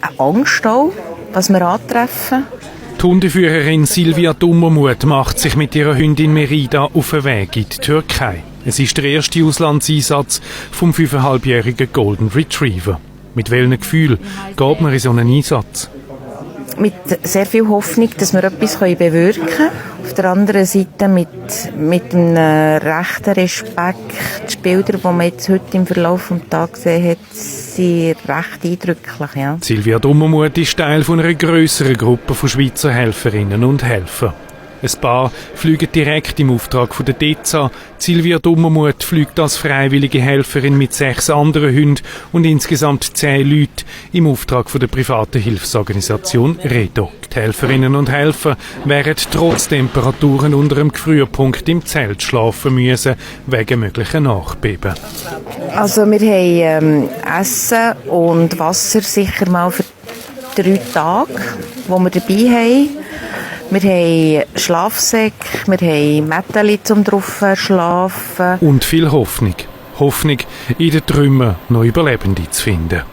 Eine Angst auch, was wir antreffen. Die Hundeführerin Silvia Dummermuth macht sich mit ihrer Hündin Merida auf den Weg in die Türkei. Es ist der erste Auslandseinsatz vom 5,5-jährigen Golden Retriever. Mit welchem Gefühl geht man in so einen Einsatz? Mit sehr viel Hoffnung, dass wir etwas bewirken können. Auf der anderen Seite mit einem rechten Respekt. Die Bilder, die man jetzt heute im Verlauf des Tages gesehen hat, sind recht eindrücklich. Ja. Silvia Dummermuth ist Teil von einer grösseren Gruppe von Schweizer Helferinnen und Helfern. Ein paar fliegen direkt im Auftrag von der DEZA. Silvia Dummermuth fliegt als freiwillige Helferin mit 6 anderen Hunden und insgesamt 10 Leuten im Auftrag von der privaten Hilfsorganisation REDOC. Die Helferinnen und Helfer werden trotz Temperaturen unter dem Gefrierpunkt im Zelt schlafen müssen, wegen möglichen Nachbeben. Also wir haben Essen und Wasser sicher mal für 3 Tage, wo wir dabei haben. Wir haben Schlafsäcke, wir haben Mätteli zum drauf schlafen. Und viel Hoffnung. Hoffnung, in den Trümmern noch Überlebende zu finden.